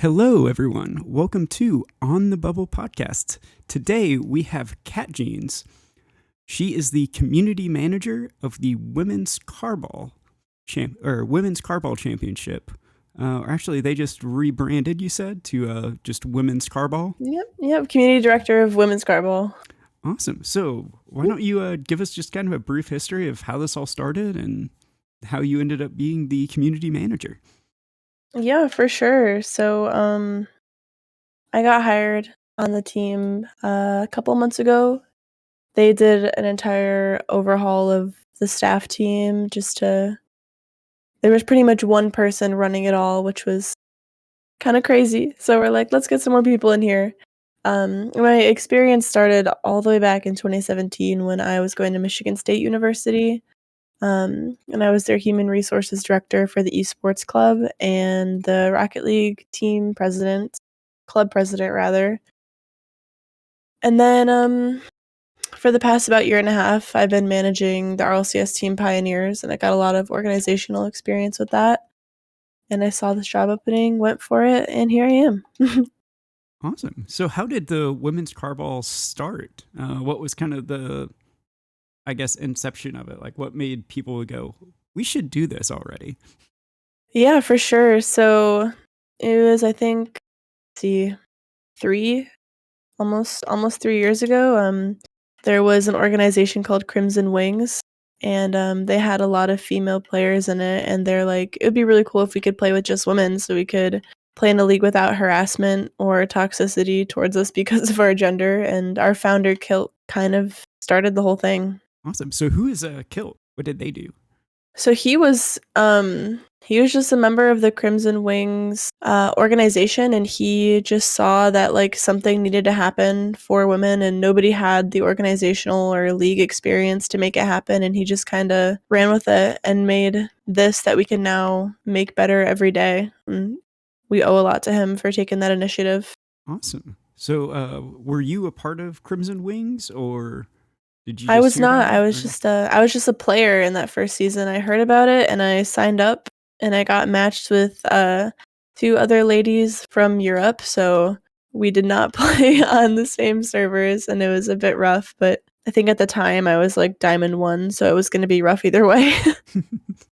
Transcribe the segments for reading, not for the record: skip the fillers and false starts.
Hello, everyone. Welcome to On the Bubble podcast. Today we have Kat Jeans. She is the community manager of the Women's Carball Championship. Or actually, they just rebranded, you said, to just Women's Carball. Yep. Community director of Women's Carball. Awesome. So why don't you give us just kind of a brief history of how this all started and how you ended up being the community manager? Yeah, for sure. So, I got hired on the team a couple months ago. They did an entire overhaul of the staff team there was pretty much one person running it all, which was kind of crazy. So we're like, let's get some more people in here. My experience started all the way back in 2017 when I was going to Michigan State University. And I was their human resources director for the esports club and the Rocket League club president rather. And then for the past about year and a half, I've been managing the RLCS team Pioneers, and I got a lot of organizational experience with that. And I saw this job opening, went for it, and here I am. Awesome. So how did the Women's Carball start? What was kind of the inception of it? Like what made people go, we should do this already? Yeah, for sure. So it was, I think, almost 3 years ago. There was an organization called Crimson Wings, and they had a lot of female players in it, and they're like, it would be really cool if we could play with just women so we could play in a league without harassment or toxicity towards us because of our gender. And our founder, Kilt, kind of started the whole thing. Awesome. So who is Kilt? What did they do? So he was just a member of the Crimson Wings organization, and he just saw that like something needed to happen for women, and nobody had the organizational or league experience to make it happen, and he just kind of ran with it and made this that we can now make better every day. And we owe a lot to him for taking that initiative. Awesome. So were you a part of Crimson Wings, or did you I just was hear about not. it? I was just a player in that first season. I heard about it and I signed up, and I got matched with two other ladies from Europe. So we did not play on the same servers, and it was a bit rough. But I think at the time I was like Diamond 1, so it was going to be rough either way.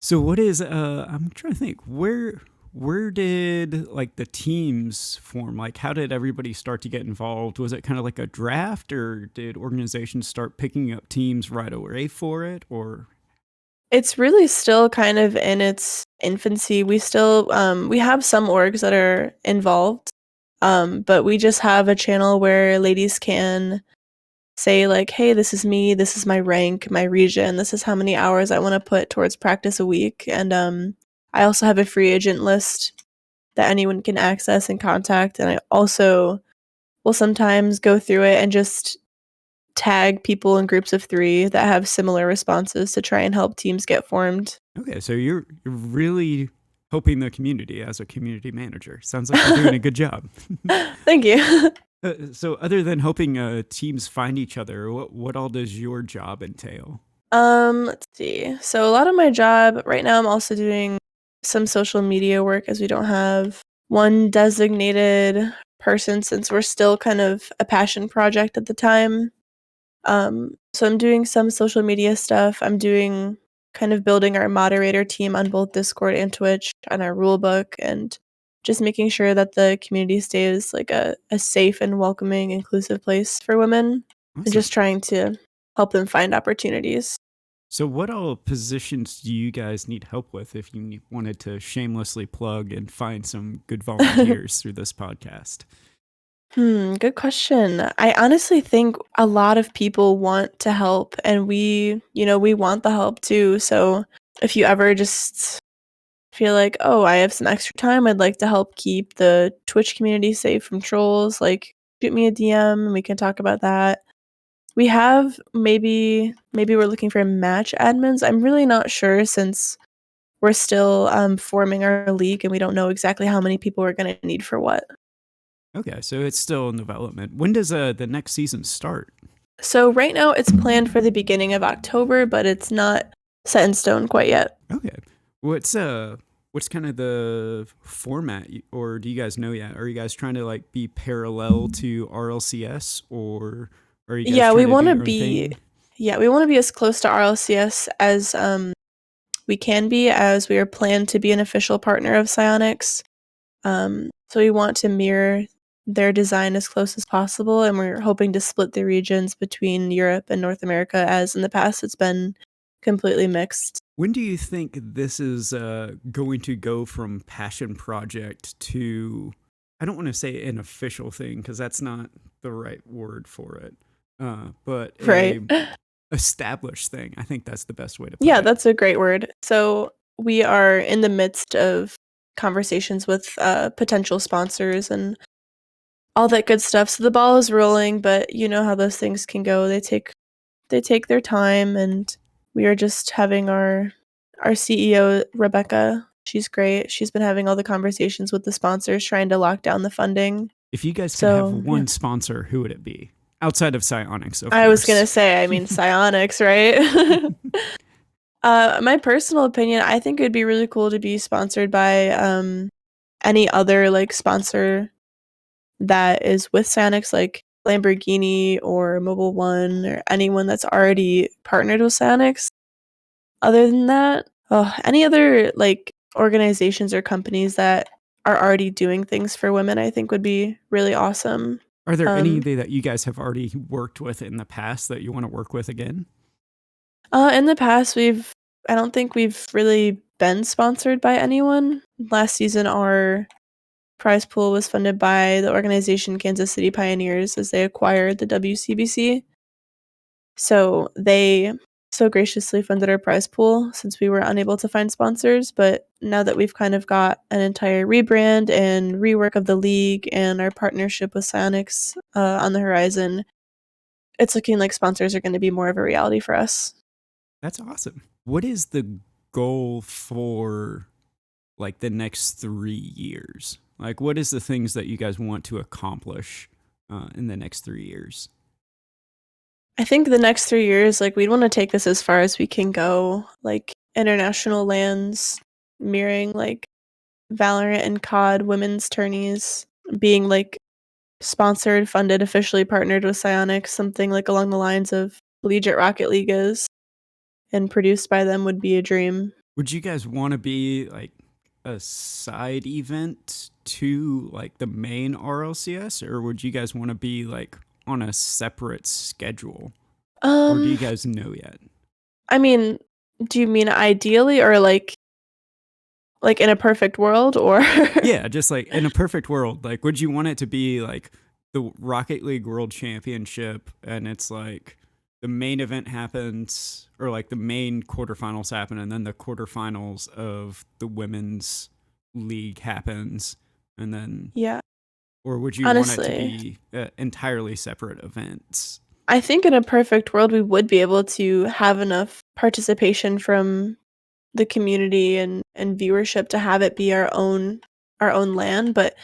So what is I'm trying to think, where did like the teams form? Like how did everybody start to get involved? Was it kind of like a draft, or did organizations start picking up teams right away for it, or? It's really still kind of in its infancy. We still we have some orgs that are involved, but we just have a channel where ladies can say like, hey, this is me, this is my rank, my region, this is how many hours I want to put towards practice a week. And I also have a free agent list that anyone can access and contact, and I also will sometimes go through it and just tag people in groups of 3 that have similar responses to try and help teams get formed. Okay, so you're really helping the community as a community manager. Sounds like you're doing a good job. Thank you. So other than helping teams find each other, what all does your job entail? Let's see. So a lot of my job right now, I'm also doing some social media work, as we don't have one designated person since we're still kind of a passion project at the time. So I'm doing some social media stuff. I'm doing kind of building our moderator team on both Discord and Twitch, on our rule book, and just making sure that the community stays like a safe and welcoming, inclusive place for women, Awesome. and just trying to help them find opportunities. So what all positions do you guys need help with if you wanted to shamelessly plug and find some good volunteers through this podcast? Good question. I honestly think a lot of people want to help, and we want the help too. So if you ever just feel like, oh, I have some extra time, I'd like to help keep the Twitch community safe from trolls, like shoot me a DM and we can talk about that. We have maybe we're looking for match admins. I'm really not sure since we're still forming our league and we don't know exactly how many people we're going to need for what. Okay, so it's still in development. When does the next season start? So right now it's planned for the beginning of October, but it's not set in stone quite yet. Okay. What's What's kind of the format, or do you guys know yet? Are you guys trying to like be parallel to RLCS, or are you guys Yeah, trying to do your own thing? we want to be as close to RLCS as we can be, as we are planned to be an official partner of Psyonix. So we want to mirror their design as close as possible, and we're hoping to split the regions between Europe and North America, as in the past it's been completely mixed. When do you think this is going to go from passion project to, I don't want to say an official thing because that's not the right word for it, but Right. a established thing? I think that's the best way to put Yeah, it. that's a great word. So we are in the midst of conversations with potential sponsors and all that good stuff. So the ball is rolling, but you know how those things can go. They take their time, and we are just having our CEO Rebecca. She's great. She's been having all the conversations with the sponsors, trying to lock down the funding. If you guys could have So yeah, one sponsor, who would it be? Outside of Psyonix, of I was course. gonna say, I mean, Psyonix, right? My personal opinion, I think it'd be really cool to be sponsored by any other like sponsor that is with Psyonix, like Lamborghini or Mobile One or anyone that's already partnered with Psyonix. Other than that, any other like organizations or companies that are already doing things for women, I think would be really awesome. Are there any Um, that you guys have already worked with in the past that you want to work with again? in the past, I don't think we've really been sponsored by anyone. Last season, our prize pool was funded by the organization Kansas City Pioneers as they acquired the WCBC. So they so graciously funded our prize pool since we were unable to find sponsors. But now that we've kind of got an entire rebrand and rework of the league and our partnership with Psyonix on the horizon, it's looking like sponsors are going to be more of a reality for us. That's awesome. What is the goal for like the next 3 years? Like, what is the things that you guys want to accomplish in the next 3 years? I think the next 3 years, like, we'd want to take this as far as we can go, like international lands, mirroring like Valorant and COD women's tourneys, being like sponsored, funded, officially partnered with Psyonix, something like along the lines of Collegiate Rocket League is, and produced by them would be a dream. Would you guys want to be like a side event to like the main RLCS, or would you guys want to be like on a separate schedule? Or do you Um, guys know yet? I mean, do you mean ideally or like in a perfect world or Yeah, just like in a perfect world, like would you want it to be like the Rocket League World Championship and it's like the main event happens or like the main quarterfinals happen and then the quarterfinals of the women's league happens and then yeah, or would you want it to honestly. be entirely separate events? I think in a perfect world we would be able to have enough participation from the community and viewership to have it be our own land, but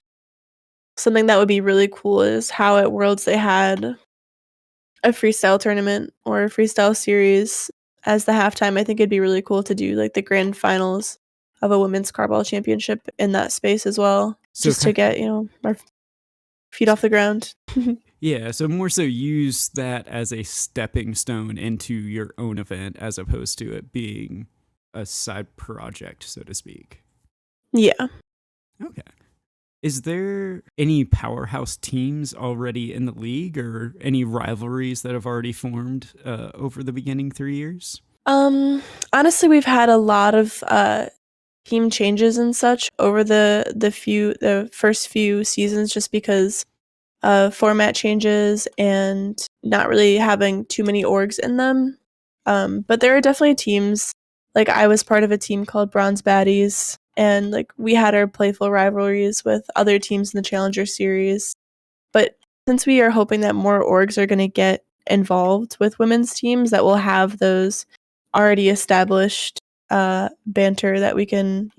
something that would be really cool is how at Worlds they had a freestyle tournament or a freestyle series as the halftime. I think it'd be really cool to do like the grand finals of a women's carball championship in that space as well, So just to get, our feet off the ground. yeah, so more so use that as a stepping stone into your own event as opposed to it being a side project, so to speak. Yeah. Okay. Is there any powerhouse teams already in the league or any rivalries that have already formed over the beginning 3 years? Um Honestly, we've had a lot of team changes and such over the first few seasons just because of format changes and not really having too many orgs in them. But there are definitely teams. Like I was part of a team called Bronze Baddies, and like we had our playful rivalries with other teams in the Challenger series. But since we are hoping that more orgs are going to get involved with women's teams, that will have those already established banter that we can,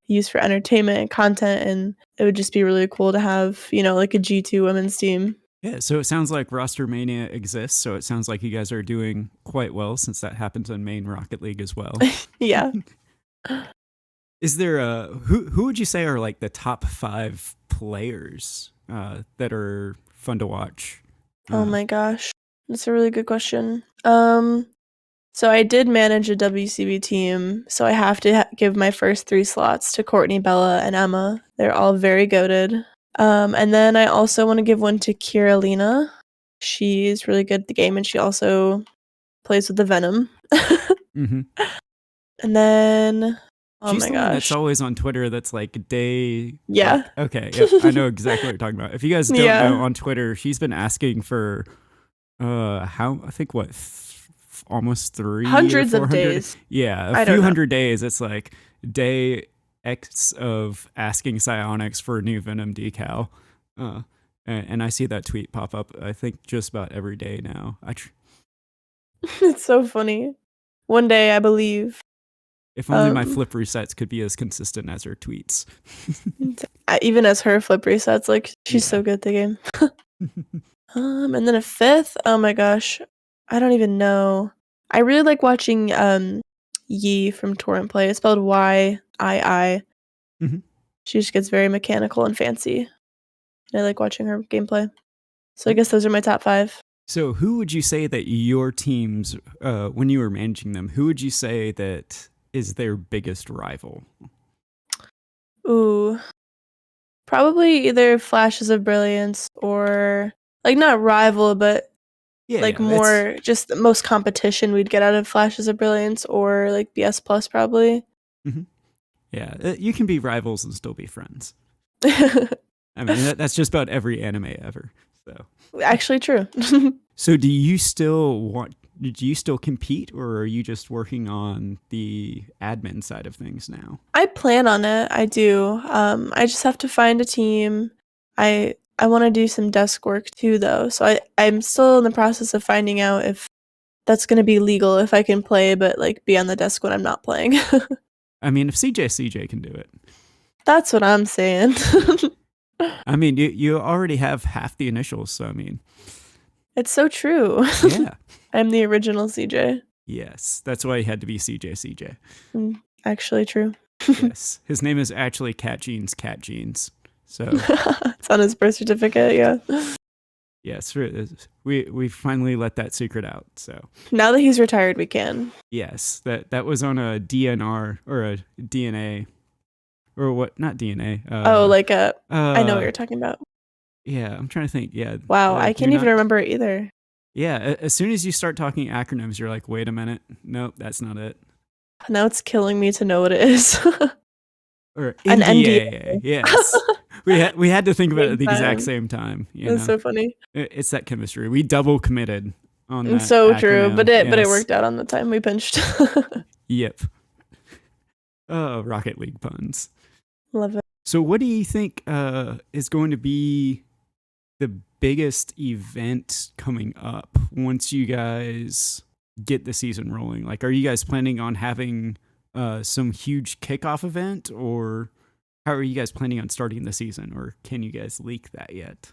use for entertainment and content. And it would just be really cool to have, like a G2 women's team. Yeah, so it sounds like Roster Mania exists, so it sounds like you guys are doing quite well since that happens on main Rocket League as well. Yeah. Is there a who would you say are like the top 5 players that are fun to watch? Oh Uh, my gosh. That's a really good question. So I did manage a WCB team, so I have to give my first 3 slots to Courtney, Bella, and Emma. They're all very goated. And then I also want to give one to Kiralina. She's really good at the game, and she also plays with the Venom. mm-hmm. And then, oh She's my the one that's gosh. always on Twitter that's like day Yeah. like okay, yep, I know exactly what you're talking about. If you guys don't know Yeah. on Twitter, she's been asking for how I think what almost 3 or Hundreds of 400, days. yeah, a I few don't know. hundred days. It's like day X of asking Psionics for a new Venom decal. Uh and I see that tweet pop up I think just about every day now. It's so funny. One day, I believe. If only my Um, flip resets could be as consistent as her tweets. Even as her flip resets, like she's Yeah. so good at the game. And then a fifth. Oh my gosh, I don't even know. I really like watching Yi from Torrent play. It's spelled YII. Mhm. She just gets very mechanical and fancy. And I like watching her gameplay. So I Cool. guess those are my top 5. So, who would you say that your teams, when you were managing them, who would you say that is their biggest rival? Ooh, probably either Flashes of Brilliance or like not rival, but Yeah, like yeah, that's more just the most competition we'd get out of Flashes of Brilliance or like BS Plus probably. mhm. Yeah. You can be rivals and still be friends. I mean, that's just about every anime ever. So, Actually, true. so do you still want? Do you still compete, or are you just working on the admin side of things now? I plan on it. I do. I just have to find a team. I want to do some desk work too, though. So I'm still in the process of finding out if that's going to be legal if I can play, but like be on the desk when I'm not playing. I mean, if CJ can do it, That's what I'm saying. I mean, you already have half the initials, so I mean, It's so true. yeah. I'm the original CJ. Yes, that's why he had to be CJ. Actually, true. Yes, his name is actually Cat Jeans. So It's on his birth certificate. Yeah. yes, we finally let that secret out. So Now that he's retired, we can. yes, that was on a DNR or a DNA or what? Not DNA. Oh, like I know what Uh, you're talking about. yeah. I'm trying to think. Yeah, Wow, the I do can't even not. remember it either. Yeah, as soon as you start talking acronyms, you're like, wait a minute, nope, that's not it. Now it's killing me to know what it is. Or An NDA. NDA. Yes, we had to think about it Same at the exact time. same time. You That's know, so funny. it's that chemistry. We double committed on It's that so true, acronym. but it Yes. worked out on the time we pinched. Yep. Oh, Rocket League puns. Love it. So, what do you think is going to be the biggest event coming up once you guys get the season rolling? Like, are you guys planning on having some huge kickoff event, or how are you guys planning on starting the season, or can you guys leak that yet?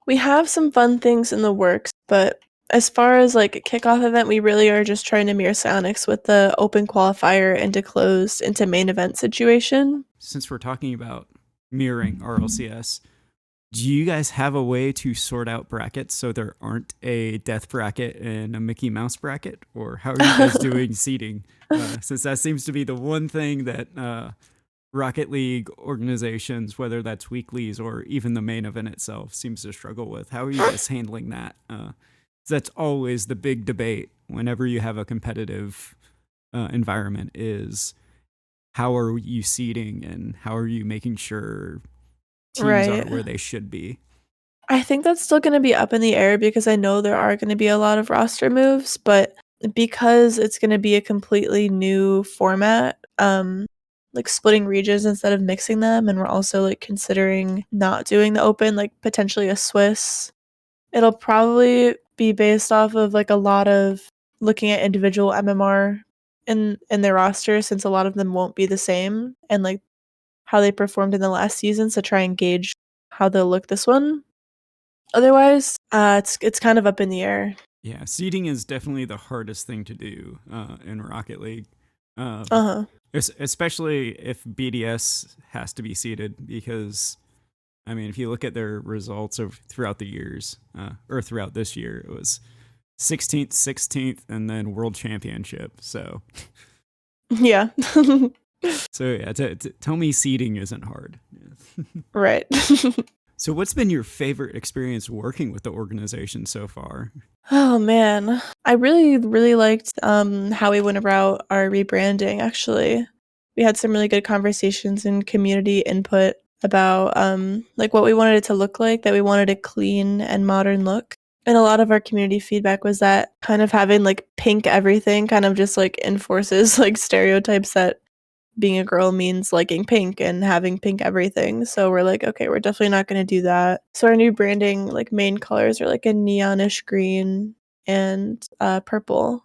We have some fun things in the works, but as far as like a kickoff event, we really are just trying to mirror Sonics with the open qualifier into closed into main event situation. Since we're talking about mirroring RLCS, do you guys have a way to sort out brackets so there aren't a death bracket and a Mickey Mouse bracket? Or how are you guys doing seeding? Since that seems to be the one thing that Rocket League organizations, whether that's weeklies or even the main event itself, seems to struggle with. How are you guys handling that? That's always the big debate whenever you have a competitive environment is how are you seeding and how are you making sure teams are Right. where they should be? I think that's still going to be up in the air because I know there are going to be a lot of roster moves, but because it's going to be a completely new format, like splitting regions instead of mixing them, and we're also like considering not doing the open, like potentially a Swiss. It'll probably be based off of like a lot of looking at individual MMR in their roster since a lot of them won't be the same and like how they performed in the last season to try and gauge how they'll look this one. Otherwise, it's kind of up in the air. Yeah, seeding is definitely the hardest thing to do in Rocket League. Uh-huh. Especially if BDS has to be seeded, because I mean, if you look at their results of throughout the years, or throughout this year, it was 16th, 16th, and then World Championship. Yeah. So yeah, tell me seeding isn't hard. Right. So, what's been your favorite experience working with the organization so far? Oh man, I really, really liked how we went about our rebranding. Actually, we had some really good conversations and community input about like what we wanted it to look like. That we wanted a clean and modern look. And a lot of our community feedback was that kind of having like pink everything kind of just like enforces like stereotypes that being a girl means liking pink and having pink everything. So we're like, okay, we're definitely not going to do that. So our new branding, like main colors, are like a neonish green and purple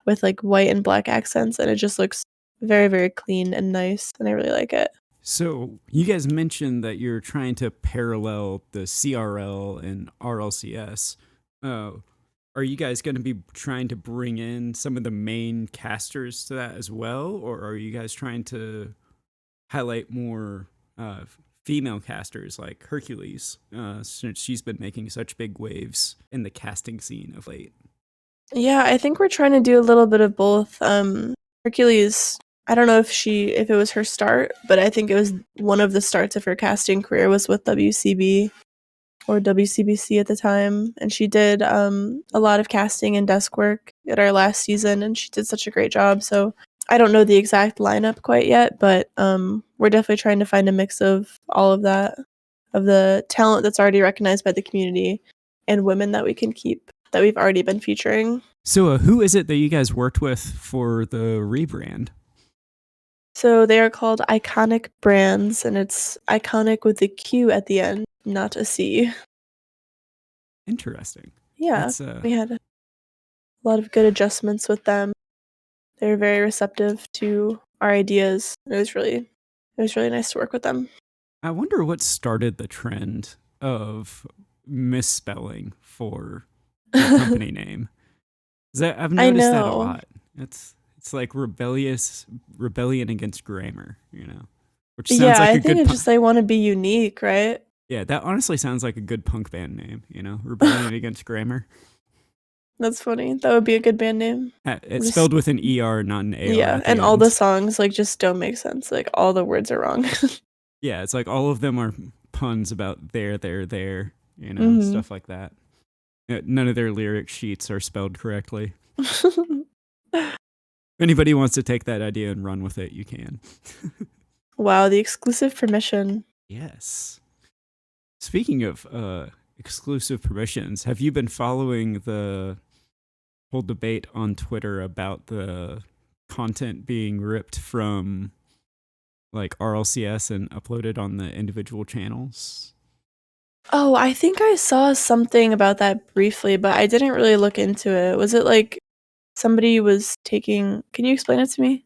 with like white and black accents, and it just looks very, very clean and nice, and I really like it. So, you guys mentioned that you're trying to parallel the CRL and RLCS. Uh, are you guys going to be trying to bring in some of the main casters to that as well, or are you guys trying to highlight more uh, female casters like Hercules, since she's been making such big waves in the casting scene of late? Yeah, I think we're trying to do a little bit of both. Hercules, I don't know if it was her start, but I think it was one of the starts of her casting career was with WCB or WCBC at the time, and she did a lot of casting and desk work at our last season, and she did such a great job. So I don't know the exact lineup quite yet, but we're definitely trying to find a mix of all of that, of the talent that's already recognized by the community and women that we can keep that we've already been featuring. So, who is it that you guys worked with for the rebrand? So they are called Iconic Brands, and it's iconic with the Q at the end, not a C. Interesting. Yeah, That's we had a lot of good adjustments with them. They were very receptive to our ideas. It was really nice to work with them. I wonder what started the trend of misspelling for your company name. 'Cause I've I noticed that a know. lot. It's like rebellion against grammar, which sounds Yeah, like I a think good it's just they want to be unique, right? yeah. That honestly sounds like a good punk band name. Rebellion against grammar. That's funny. That would be a good band name. It's Just spelled with an er, not an ar yeah, at the and all the end. songs like just don't make sense. Like all the words are wrong. Yeah, it's like all of them are puns about there, Mhm. stuff like that. None of their lyric sheets are spelled correctly. If anybody wants to take that idea and run with it, you can. Wow, the exclusive permission. Yes. Speaking of exclusive permissions, have you been following the whole debate on Twitter about the content being ripped from like RLCS and uploaded on the individual channels? Oh, I think I saw something about that briefly, but I didn't really look into it. Was it like somebody was taking Can you explain it to me?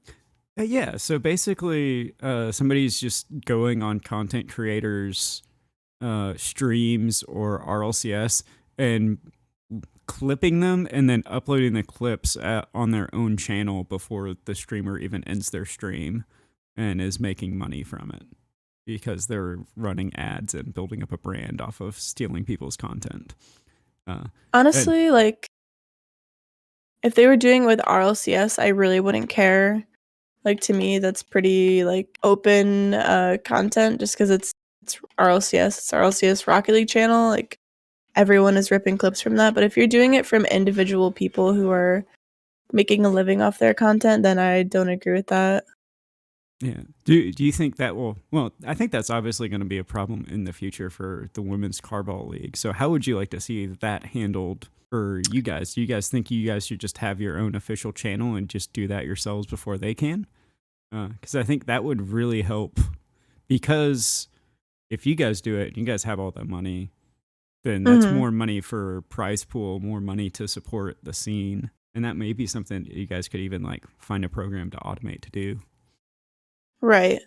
Yeah, so basically, somebody's just going on content creators' streams or RLCS and clipping them and then uploading the clips on their own channel before the streamer even ends their stream and is making money from it because they're running ads and building up a brand off of stealing people's content. And Honestly, like if they were doing it with RLCS, I really wouldn't care. Like to me, that's pretty like open content just because it's RLCS, it's RLCS Rocket League channel. Like everyone is ripping clips from that. But if you're doing it from individual people who are making a living off their content, then I don't agree with that. yeah, do you think that will? Well, I think that's obviously going to be a problem in the future for the women's carball league. So, how would you like to see that handled for you guys? Do you guys think you guys should just have your own official channel and just do that yourselves before they can? Because I think that would really help. Because if you guys do it, you guys have all that money, then that's Hmm. more money for prize pool, more money to support the scene, and that may be something you guys could even like find a program to automate to do. Right.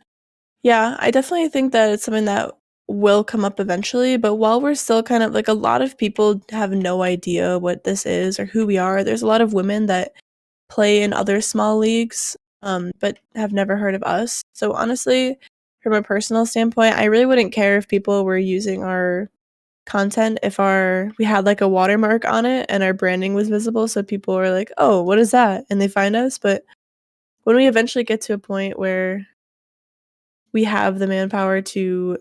Yeah, I definitely think that it's something that will come up eventually, but while we're still kind of like a lot of people have no idea what this is or who we are, there's a lot of women that play in other small leagues but have never heard of us. So honestly, from a personal standpoint, I really wouldn't care if people were using our content if we had like a watermark on it and our branding was visible, so people were like, "Oh, what is that?" and they find us. But when we eventually get to a point where we have the manpower to,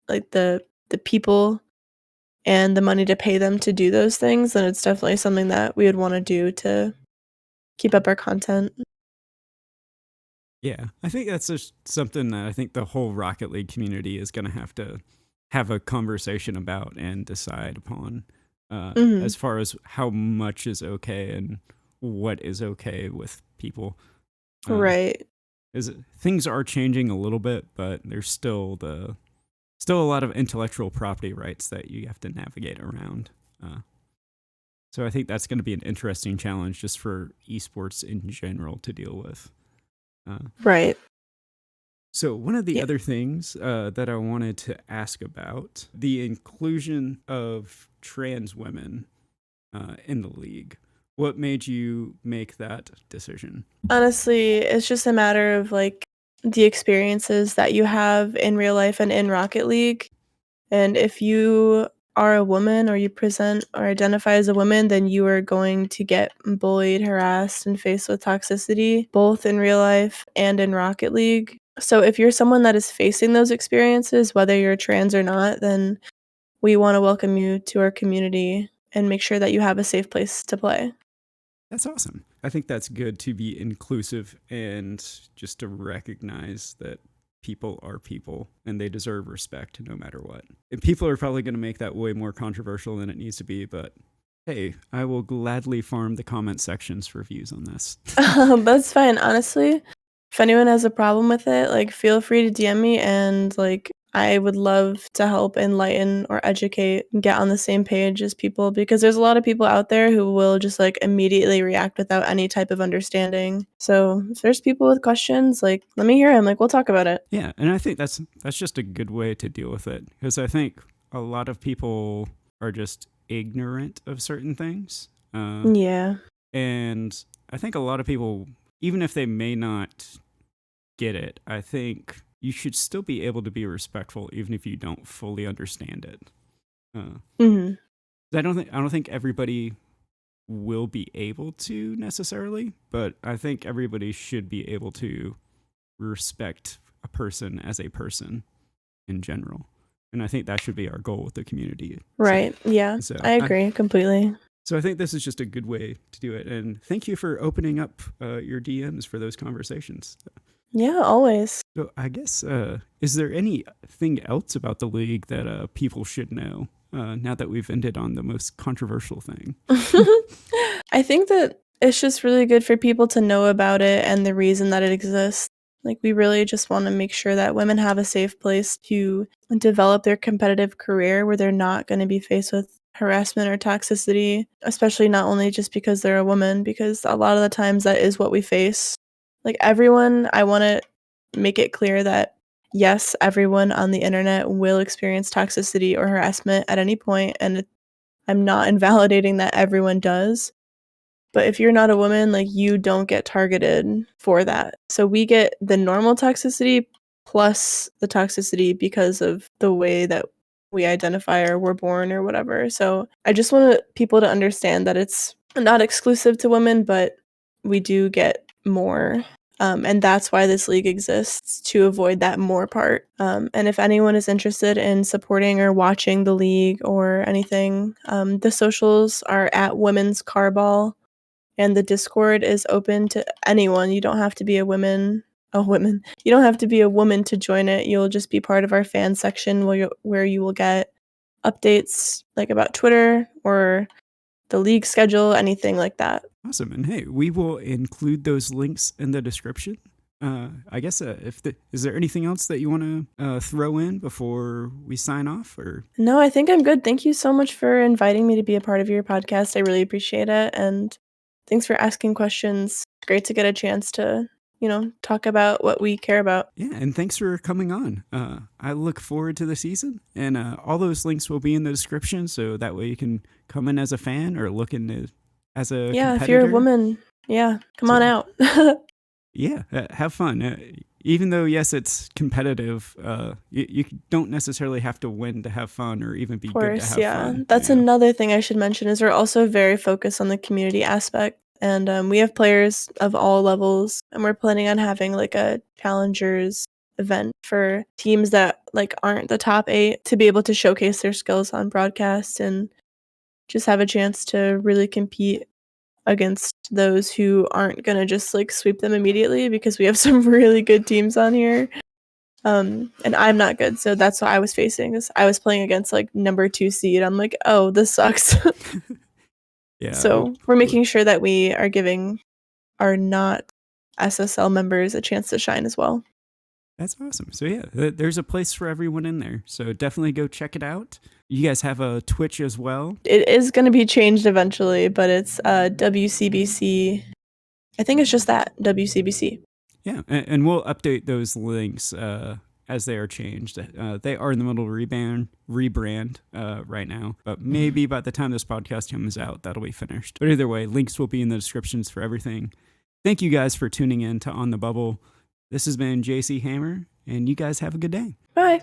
like, the people and the money to pay them to do those things, then it's definitely something that we would wanna do to keep up our content. Yeah, I think that's just something that I think the whole Rocket League community is going to have a conversation about and decide upon, Mhm. as far as how much is okay and what is okay with people. Uh, Right. things are changing a little bit, but there's still a lot of intellectual property rights that you have to navigate around. Uh, so I think that's going to be an interesting challenge just for esports in general to deal with. Uh, Right. So one of the Yeah. other things that I wanted to ask about the inclusion of trans women in the league. What made you make that decision? Honestly, it's just a matter of, like, the experiences that you have in real life and in Rocket League. And if you are a woman or you present or identify as a woman, then you are going to get bullied, harassed, and faced with toxicity, both in real life and in Rocket League. So if you're someone that is facing those experiences, whether you're trans or not, then we want to welcome you to our community and make sure that you have a safe place to play. That's awesome. I think that's good to be inclusive and just to recognize that people are people and they deserve respect no matter what. And people are probably going to make that way more controversial than it needs to be, but hey, I will gladly farm the comment sections for views on this. That's fine. Honestly, if anyone has a problem with it, like, feel free to DM me and, like, I would love to help enlighten or educate and get on the same page as people because there's a lot of people out there who will just, like, immediately react without any type of understanding. So if there's people with questions, like, let me hear them. Like, we'll talk about it. Yeah, and I think that's just a good way to deal with it because I think a lot of people are just ignorant of certain things, Yeah. and I think a lot of people, even if they may not get it, I think you should still be able to be respectful even if you don't fully understand it. Uh, Mhm. I don't think everybody will be able to necessarily, but I think everybody should be able to respect a person as a person in general. And I think that should be our goal with the community. Right. Yeah. So I agree completely. I think this is just a good way to do it. And thank you for opening up your DMs for those conversations. Yeah, always. So I guess, is there anything else about the league that people should know now that we've ended on the most controversial thing? I think that it's just really good for people to know about it and the reason that it exists. Like, we really just want to make sure that women have a safe place to develop their competitive career where they're not going to be faced with harassment or toxicity, especially not only just because they're a woman, because a lot of the times that is what we face. Like, everyone, I want to make it clear that yes, everyone on the internet will experience toxicity or harassment at any point, and I'm not invalidating that everyone does. But if you're not a woman, like, you don't get targeted for that. So we get the normal toxicity plus the toxicity because of the way that we identify or we're born or whatever. So I just want people to understand that it's not exclusive to women, but we do get more. And that's why this league exists, to avoid that more part. And if anyone is interested in supporting or watching the league or anything, the socials are at Women's Carball, and the Discord is open to anyone. You don't have to be a woman. You don't have to be a woman to join it. You'll just be part of our fan section where you will get updates like about Twitter or the league schedule, anything like that. Awesome. And hey, we will include those links in the description. I guess is there anything else that you want to throw in before we sign off? Or No, I think I'm good. Thank you so much for inviting me to be a part of your podcast. I really appreciate it. And thanks for asking questions. Great to get a chance to, talk about what we care about. yeah, and thanks for coming on. I look forward to the season, and all those links will be in the description, so that way you can come in as a fan or look in as a Yeah, if you're a competitor. woman, yeah, come on So out. Yeah, have fun. Even though, yes, it's competitive, you don't necessarily have to win to have fun or even be Of good to course, have yeah. fun. That's another thing I should mention is we're also very focused on the community aspect, and we have players of all levels, and we're planning on having like a challengers event for teams that like aren't the top 8 to be able to showcase their skills on broadcast and just have a chance to really compete against those who aren't gonna just like sweep them immediately because we have some really good teams on here. And I'm not good, so that's what I was facing. Is I was playing against like number 2 seed. I'm like, oh, this sucks. Yeah. So we're making sure that we are giving our not SSL members a chance to shine as well. That's awesome. So yeah, there's a place for everyone in there. So definitely go check it out. You guys have a Twitch as well. It is going to be changed eventually, but it's WCBC. I think it's just that WCBC. Yeah, and we'll update those links as they are changed. They are in the middle of rebrand right now, but maybe by the time this podcast comes out, that'll be finished. But either way, links will be in the descriptions for everything. Thank you guys for tuning in to On the Bubble. This has been JC Hammer, and you guys have a good day. Bye.